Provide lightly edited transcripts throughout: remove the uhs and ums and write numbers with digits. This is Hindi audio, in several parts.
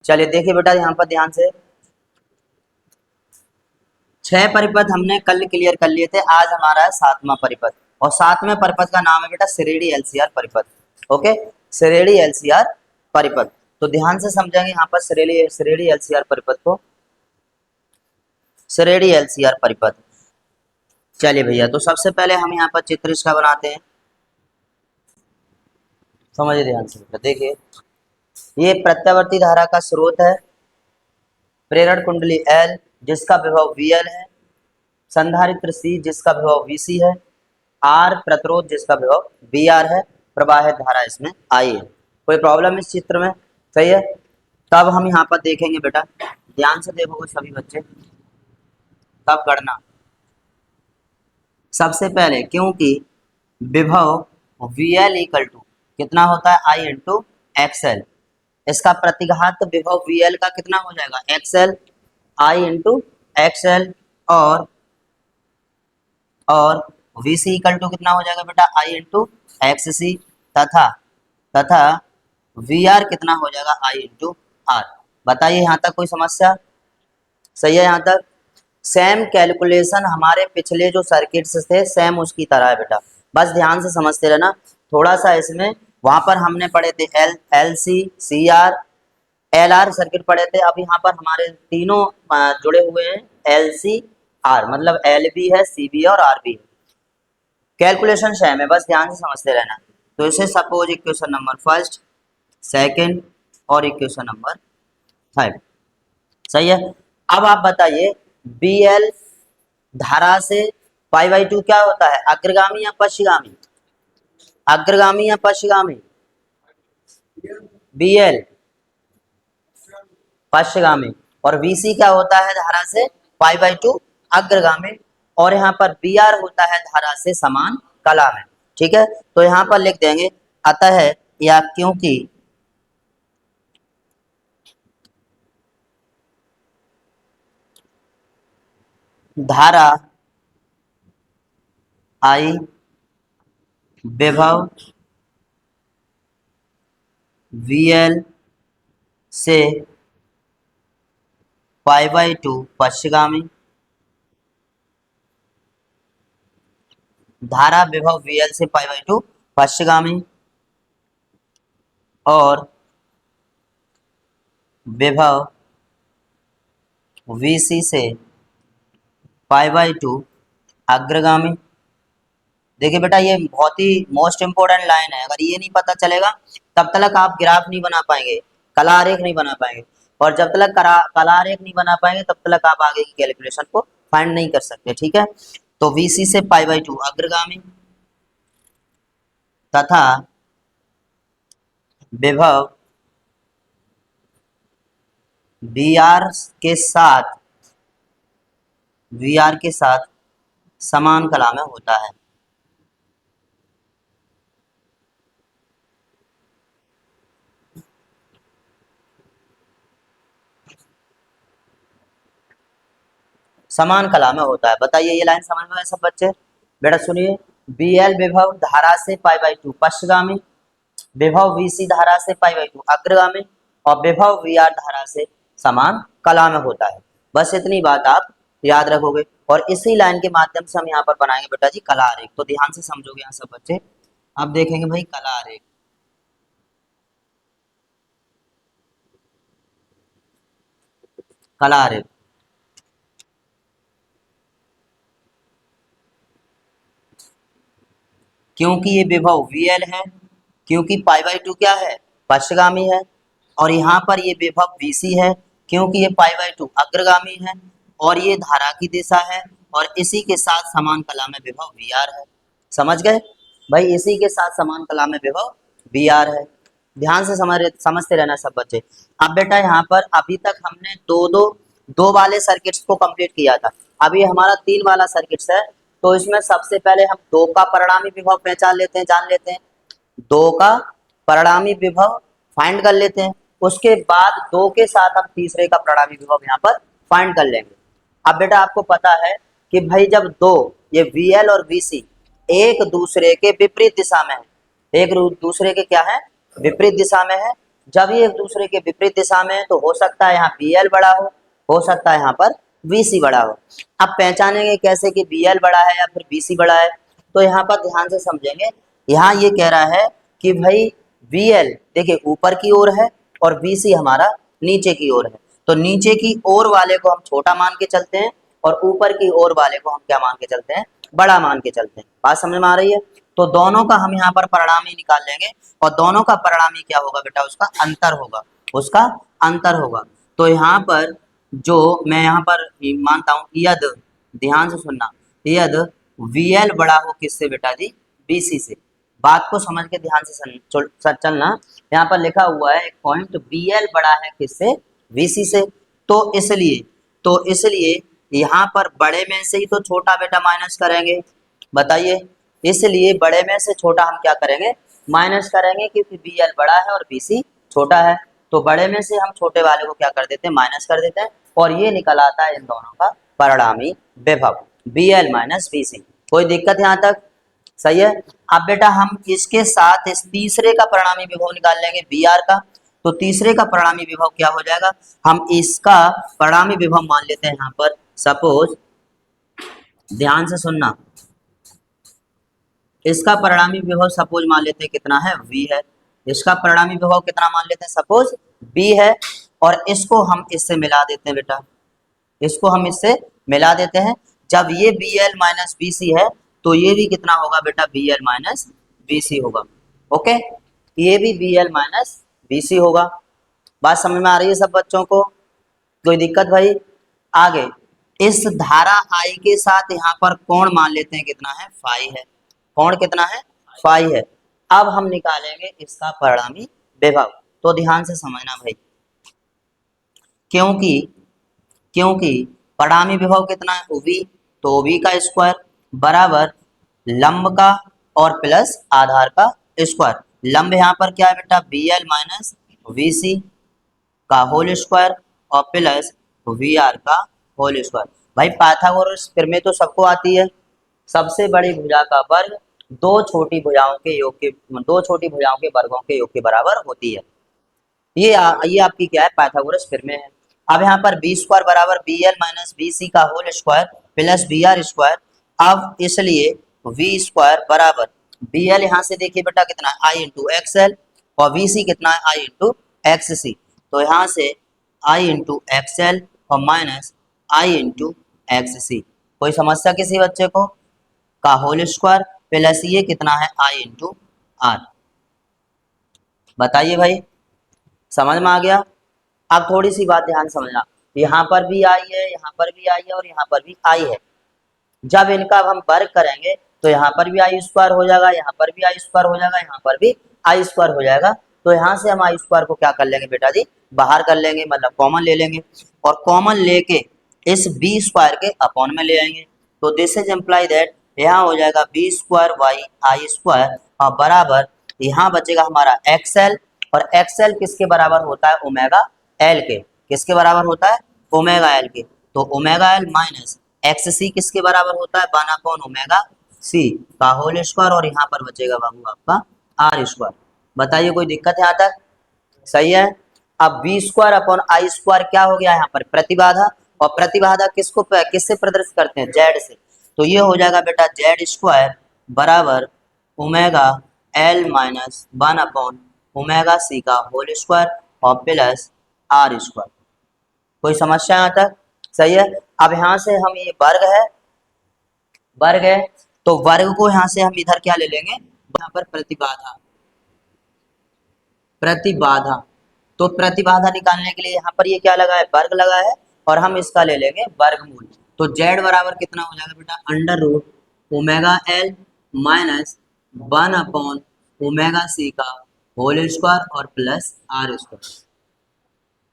चलिए देखिए बेटा यहाँ पर ध्यान से, 6 परिपथ हमने कल क्लियर कर लिए थे, आज हमारा है 7वां परिपथ, और 7वें परिपथ का नाम है बेटा श्रेणी एलसीआर परिपथ। ओके, श्रेणी एलसीआर परिपथ। तो ध्यान से समझेंगे यहाँ पर श्रेणी एलसीआर परिपथ को, श्रेणी एलसीआर परिपथ। चलिए भैया, तो सबसे पहले हम यहाँ पर चित्र इसका बनाते हैं, समझिए ध्यान से बेटा। देखिए, ये प्रत्यावर्ती धारा का स्रोत है, प्रेरण कुंडली एल जिसका विभव वीएल है, संधारित्र सी जिसका विभव वीसी है, आर प्रतिरोध जिसका विभव वीआर है, प्रवाहित धारा इसमें आई है। कोई प्रॉब्लम इस चित्र में? सही है। तब हम यहाँ पर देखेंगे बेटा, ध्यान से देखोगे सभी बच्चे, तब गणना। सबसे पहले क्योंकि विभव वीएल इक्वल टू कितना होता है, आई इंटू एक्सएल, इसका प्रतिघात विभव वीएल का कितना हो जाएगा, एक्सएल, आई इंटू एक्सएल, और वीसी इक्वल टू कितना हो जाएगा बेटा, आई इंटू एक्ससी, तथा वी आर कितना हो जाएगा, आई इंटू आर। बताइए यहाँ तक कोई समस्या? सही है यहाँ तक? सेम कैलकुलेशन हमारे पिछले जो सर्किट्स थे सेम उसकी तरह है बेटा, बस ध्यान से समझते रहना। थोड़ा सा इसमें, वहां पर हमने पढ़े थे L C C R L R circuit पढ़े थे, अब यहाँ पर हमारे तीनों जुड़े हुए हैं एल सी आर, मतलब एल भी है, सी भी है और आर भी है। कैलकुलेशन सेम है, बस ध्यान से समझते रहना। तो इसे suppose equation number first, second और इक्वेशन नंबर थर्ड। सही है। अब आप बताइए, बी एल धारा से पाई बाई टू क्या होता है, अग्रगामी या पश्चिगामी? अग्रगामी या पश्चिगामी? बी एल पश्चिगामी, और वीसी क्या होता है धारा से पाई बाई टू अग्रगामी, और यहाँ पर बी आर होता है धारा से समान कला में। ठीक है, तो यहाँ पर लिख देंगे अतः या क्योंकि धारा आई विभव वीएल से पाई बाई टू पश्चिगामी, धारा विभव वीएल से पाई बाई टू पश्चिगामी, और विभव वीसी से पाई बाई टू अग्रगामी। देखिए बेटा, ये बहुत ही मोस्ट इंपोर्टेंट लाइन है, अगर ये नहीं पता चलेगा तब तक आप ग्राफ नहीं बना पाएंगे, कला आरेख नहीं बना पाएंगे, और जब तक कला आरेख नहीं बना पाएंगे तब तक आप आगे की कैलकुलेशन को फाइंड नहीं कर सकते। ठीक है, तो वीसी से पाई बाई टू अग्रगामी तथा विभव वी आर के साथ समान कला में होता है। समान कला में होता है। बताइए ये लाइन समझ में आए सब बच्चे? बेटा सुनिए, बी एल विभव धारा से पाई बाई टू पश्चिगामी, विभव वीसी धारा से पाई बाई टू अग्रगामी, और विभव वी आर धारा से समान कला में होता है। बस इतनी बात आप याद रखोगे, और इसी लाइन के माध्यम से हम यहाँ पर बनाएंगे बेटा जी कला आरेख। तो ध्यान से समझोगे यहाँ सब बच्चे। अब देखेंगे भाई कला आरेख। कला आरेख क्योंकि ये विभव वीएल है, क्योंकि पाई बाई टू क्या है, पश्चिगामी है, और यहाँ पर ये विभव वीसी है क्योंकि ये पाई बाई टू अग्रगामी है, और ये धारा की दिशा है, और इसी के साथ समान कला में विभव वी आर है। समझ गए भाई? इसी के साथ समान कला में विभव वी आर है। ध्यान से समझते रहना सब बच्चे। अब बेटा यहाँ पर अभी तक हमने दो वाले सर्किट्स को कंप्लीट किया था, अभी हमारा 3 वाला सर्किट्स है। तो इसमें सबसे पहले हम 2 का परिणामी विभव पहचान लेते हैं, जान लेते हैं। 2 का परिणामी विभव फाइंड कर लेते हैं, उसके बाद 2 के साथ हम तीसरे का परिणामी विभव यहाँ पर फाइंड कर लेंगे। अब बेटा आपको पता है कि भाई जब 2 ये VL और VC एक दूसरे के विपरीत दिशा में है, एक दूसरे के क्या है, विपरीत दिशा में है, जब ये एक दूसरे के विपरीत दिशा में है तो हो सकता है यहाँ BL बड़ा हो सकता है यहाँ पर BC बड़ा हो। अब पहचानेंगे कैसे कि BL बड़ा है या फिर BC बड़ा है, तो यहाँ पर ध्यान से समझेंगे। यहाँ ये कह रहा है कि भाई BL देखिए ऊपर की ओर है और BC हमारा नीचे की ओर है, तो नीचे की ओर वाले को हम छोटा मान के चलते हैं और ऊपर की ओर वाले को हम क्या मान के चलते हैं, बड़ा मान के चलते हैं। बात समझ में आ रही है? तो दोनों का हम यहाँ पर परिणामी निकाल लेंगे और दोनों का परिणामी क्या होगा बेटा, उसका अंतर होगा, उसका अंतर होगा। तो यहाँ पर जो मैं यहाँ पर मानता हूँ यदि, ध्यान से सुनना, यदि VL बड़ा हो किससे बेटा जी, BC से। बात को समझ के ध्यान से चलना। यहाँ पर लिखा हुआ है एक पॉइंट, BL बड़ा है किससे, VC से। तो इसलिए यहाँ पर बड़े में से ही तो छोटा बेटा माइनस करेंगे, बताइए। इसलिए बड़े में से छोटा हम क्या करेंगे, माइनस करेंगे, क्योंकि BL बड़ा है और BC छोटा है। तो बड़े में से हम छोटे वाले को क्या कर देते हैं, माइनस कर देते हैं, और ये निकल आता है इन दोनों का परिणामी विभव BL माइनस BC। कोई दिक्कत यहाँ तक? सही है। अब बेटा हम इसके साथ इस तीसरे का परिणामी विभव निकाल लेंगे BR का। तो तीसरे का परिणामी विभव क्या हो जाएगा, हम इसका परिणामी विभव मान लेते हैं यहाँ पर, सपोज, ध्यान से सुनना, इसका परिणामी विभव सपोज मान लेते हैं कितना है, V है। इसका परिणामी विभव कितना मान लेते हैं, सपोज B है। और इसको हम इससे मिला देते हैं बेटा, इसको हम इससे मिला देते हैं। जब ये BL माइनस BC है तो ये भी कितना होगा बेटा, BL माइनस BC होगा। ओके, ये भी BL माइनस BC होगा। बात समझ में आ रही है सब बच्चों को? कोई दिक्कत भाई? आगे इस धारा I के साथ यहाँ पर कोण मान लेते हैं कितना है, फाई है। कोण कितना है, फाई है। अब हम निकालेंगे इसका परिणामी विभव। तो ध्यान से समझना भाई, क्योंकि परिणामी विभव कितना है, OV, तो OV का स्क्वायर बराबर लंब का और प्लस आधार का स्क्वायर। लंब यहाँ पर क्या है बेटा, BL माइनस VC का होल स्क्वायर और प्लस VR का होल स्क्वायर। भाई पाइथागोरस प्रमेय तो सबको आती है, सबसे बड़ी भुजा का वर्ग दो छोटी भुजाओं के वर्गों के योग के बराबर होती है। ये आपकी क्या है, पाइथागोरस प्रमेय है। अब यहाँ पर B स्क्वायर बराबर BL माइनस BC का whole square plus BR square. अब इसलिए V स्क्वायर बराबर BL यहाँ से देखिए बेटा कितना है, I इंटू XL, और VC कितना है, I इंटू XC। तो यहाँ से I इंटू XL और माइनस I इंटू XC। कोई समस्या किसी बच्चे को? का होल स्क्वायर प्लस ये कितना है, I इंटू R। बताइए भाई, समझ में आ गया? अब थोड़ी सी बात ध्यान समझना, यहाँ पर भी I है, यहाँ पर भी I है और यहाँ पर भी I है। जब इनका अब हम वर्ग करेंगे तो यहाँ पर भी I स्क्वायर हो जाएगा, यहाँ पर भी I स्क्वायर हो जाएगा, यहाँ पर भी I स्क्वायर हो जाएगा। तो यहाँ से हम I स्क्वायर को क्या कर लेंगे बेटा जी, बाहर कर लेंगे, मतलब कॉमन ले लेंगे, और कॉमन लेके इस B स्क्वायर के अपॉन में ले आएंगे। तो दिस इज इम्प्लाई दैट यहाँ हो जाएगा B square by I square और बराबर यहाँ बचेगा हमारा XL, और XL किसके बराबर होता है, ओमेगा L के। किसके बराबर होता है, ओमेगा L के। तो ओमेगा L माइनस XC किसके बराबर होता है, 1/ओमेगा C का होल स्क्वायर, और यहाँ पर बचेगा बाबू आपका R स्क्वायर। बताइए कोई दिक्कत है यहाँ तक? सही है। अब B square upon I square क्या हो गया यहाँ पर, प्रतिबाधा, और प्रतिबाधा किससे प्रदर्शित करते हैं, Z से। तो ये हो जाएगा बेटा Z स्क्वायर बराबर ओमेगा L माइनस 1/ओमेगा C का होल स्क्वायर और प्लस R स्क्वायर। कोई समस्या यहाँ तक? सही है। अब यहाँ से हम ये वर्ग है, तो वर्ग को यहाँ से हम इधर क्या ले लेंगे, यहाँ पर प्रतिबाधा। तो प्रतिबाधा निकालने के लिए यहाँ पर ये क्या लगा है, वर्ग लगा है, और हम इसका ले लेंगे वर्गमूल। तो Z बराबर कितना हो जाएगा बेटा, √ओमेगा L माइनस 1/ओमेगा C का होल स्क्वायर और प्लस R स्क्वायर।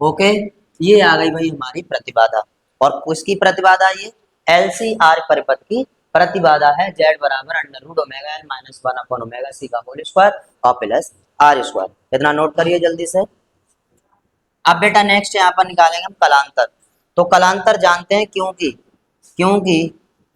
ओके, ये आ गई भाई हमारी प्रतिबाधा। और उसकी प्रतिबाधा ये LCR परिपथ की प्रतिबाधा है, Z बराबर √ओमेगा L माइनस 1/ओमेगा C का होल स्क्वायर और प्लस R स्क्वायर। इतना नोट करिए जल्दी से। अब बेटा नेक्स्ट यहाँ पर निकालेंगे हम कलांतर। तो कलांतर जानते हैं, क्योंकि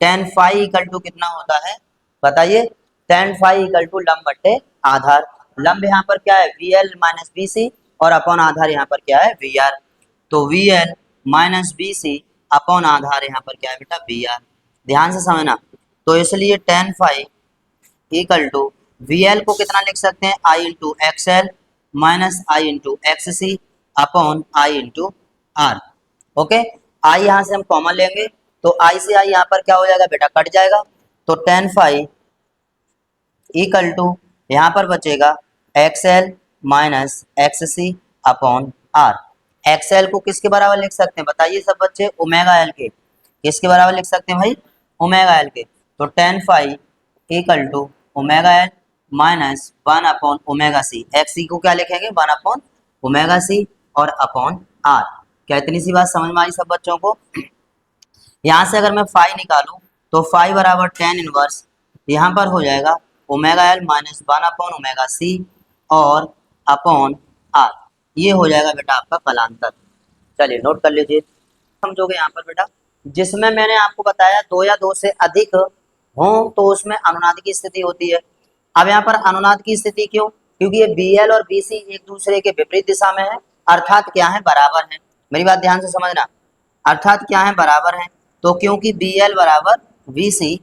tan फाई इक्वल टू कितना होता है, बताइए। tan फाई इक्वल टू लंब बट्टे आधार। लंब यहाँ पर क्या है, VL माइनस BC, और अपॉन आधार यहाँ पर क्या है वी आर, तो V L minus B C upon आधार यहाँ पर क्या है बेटा वी आर। ध्यान से समझना, तो इसलिए ten five equal to V L को कितना लिख सकते हैं I into X L minus I into X C upon I into R. Okay, I यहाँ से हम कॉमन लेंगे तो आई से आई यहाँ पर क्या हो जाएगा बेटा कट जाएगा, तो टेन फाइव इक्वल टू यहाँ पर बचेगा X L minus X C upon R. X L को किसके बराबर लिख सकते हैं बताइए सब बच्चे, ओमेगा एल के। किसके बराबर लिख सकते हैं भाई, ओमेगा एल के। तो ten five equal to omega L minus one upon omega C. X C को क्या लिखेंगे वन अपॉन ओमेगा सी और अपॉन आर। क्या इतनी सी बात समझ में आई सब बच्चों को। यहाँ से अगर मैं फाइव निकालूं तो फाइव बराबर टेन इनवर्स यहाँ पर हो जाएगा omega L minus one upon omega C और अपॉन आर। ये हो जाएगा बेटा आपका कलांतर। चलिए नोट कर लीजिए, समझोगे यहाँ पर बेटा, जिसमें मैंने आपको बताया दो या दो से अधिक हो तो उसमें अनुनाद की स्थिति होती है। अब यहाँ पर अनुनाद की स्थिति क्यों, क्योंकि ये बी एल और बी सी एक दूसरे के विपरीत दिशा में है, अर्थात क्या है बराबर है। मेरी बात ध्यान से समझना, अर्थात क्या है बराबर है। तो क्योंकि बी एल बराबर वी सी,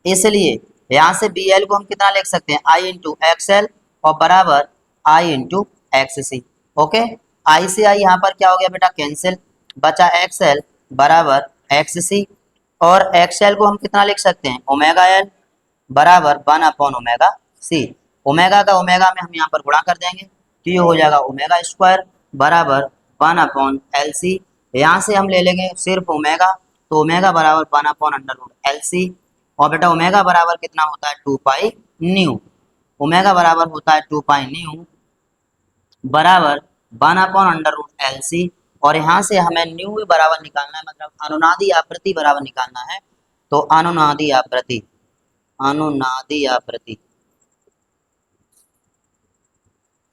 इसलिए यहाँ से बी एल को हम कितना लिख सकते हैं आई इंटू एक्स एल और बराबर आई इंटू एक्स सी। ओके, आई से आई यहाँ पर क्या हो गया बेटा कैंसिल, बचा एक्स एल बराबर एक्स सी और एक्स एल को हम कितना लिख सकते हैं ओमेगा एल बराबर one upon omega C. Omega का ओमेगा में हम यहाँ पर गुणा कर देंगे तो ये हो जाएगा ओमेगा स्क्वायर बराबर वन अपॉन एल सी। यहाँ से हम ले लेंगे सिर्फ ओमेगा, तो ओमेगा बराबर one upon under root L C और बेटा ओमेगा बराबर कितना होता है टू पाई न्यू। ओमेगा बराबर होता है टू पाई न्यू बराबर one upon under root L C और यहाँ से हमें न्यू बराबर निकालना है, मतलब अनुनादी आवृत्ति बराबर निकालना है। तो अनुनादी आवृत्ति, अनुनादी आवृत्ति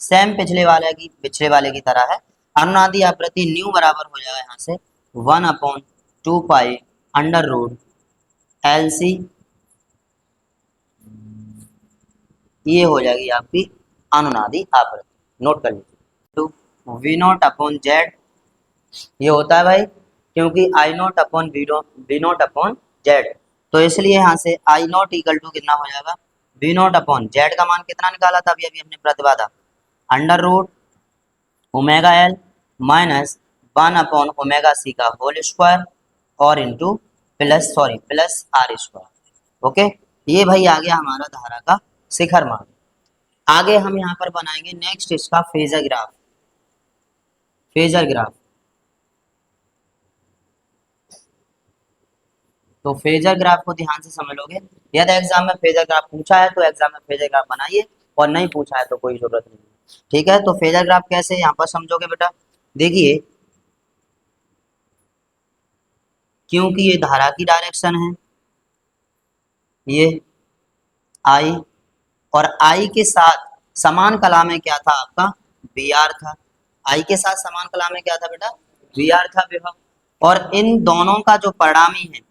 सेम पिछले वाले की तरह है। अनुनादी आवृत्ति न्यू बराबर हो जाएगा यहाँ से one upon two pi under root L C. ये हो जाएगी आपकी अनुनादी आवृत्ति। नोट कर लीजिए, तो वी नॉट अपॉन जेड ये होता है भाई, क्योंकि I naught upon V naught upon Z, तो इसलिए यहाँ से आई नॉट इक्वल टू कितना हो जाएगा वी नॉट अपॉन जेड का मान कितना निकाला था अभी अभी हमने प्रतिबाधा under root omega L minus one upon omega C का होल स्क्वायर और into plus R square. Okay, ये भाई आ गया हमारा धारा का शिखर मान। आगे हम यहाँ पर बनाएंगे नेक्स्ट इसका फेजर ग्राफ। फेजर ग्राफ, तो फेजर ग्राफ को ध्यान से समझ लोगे, यदि एग्जाम में फेजर ग्राफ पूछा है तो एग्जाम में फेजर ग्राफ बनाइए और नहीं पूछा है तो कोई जरूरत नहीं है। ठीक है, तो फेजर ग्राफ कैसे यहाँ पर समझोगे बेटा, देखिए क्योंकि ये धारा की डायरेक्शन है, ये आई और आई के साथ समान कला में क्या था आपका वी आर था। आई के साथ समान कला में क्या था बेटा वी आर था विभव, और इन दोनों का जो परिणामी है,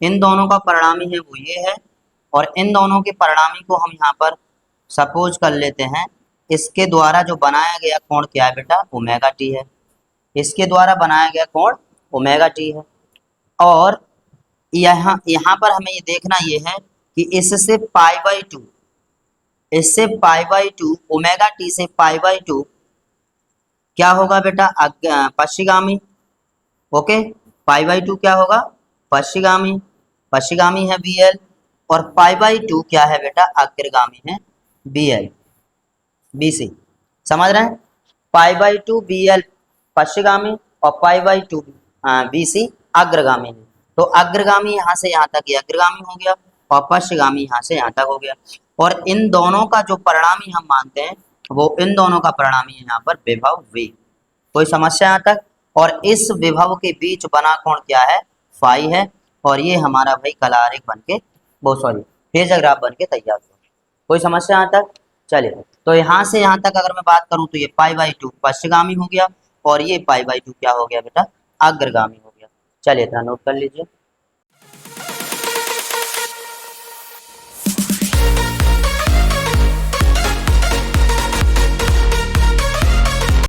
इन दोनों का परिणामी है वो ये है, और इन दोनों के परिणामी को हम यहाँ पर सपोज कर लेते हैं इसके द्वारा जो बनाया गया कोण क्या है बेटा ओमेगा टी है। इसके द्वारा बनाया गया कोण ओमेगा टी है, और यहाँ पर हमें ये देखना ये है कि इससे पाई बाई टू, इससे पाई बाई टू ओमेगा टी से पाई बाई टू क्या होगा बेटा पश्चिगामी। ओके, पाई बाई टू क्या होगा पश्चिगामी, पश्चिगामी है बी एल, और पाई बाई टू क्या है बेटा अग्रगामी है बी एल बी सी। समझ रहे हैं, pi by two B L पश्चिगामी और pi by two B C अग्रगामी है। तो अग्रगामी यहाँ से यहाँ तक ये अग्रगामी हो गया और पश्चिगामी यहाँ से यहाँ तक हो गया, और इन दोनों का जो परिणामी हम मानते हैं वो इन दोनों का परिणामी है यहाँ पर विभव वी। कोई समस्या यहाँ तक, और इस विभव के बीच बना कोण क्या है फाई है, और ये हमारा भाई कला आरेख बन के वो सॉरी फेजर ग्राफ बन के तैयार हुआ। कोई समस्या यहाँ तक, चलिए तो यहाँ से यहाँ तक अगर मैं बात करूँ तो ये पाई बाई टू पश्चिगामी हो गया और ये पाई बाई टू क्या हो गया बेटा अग्रगामी हो गया। चलिए इतना नोट कर लीजिए।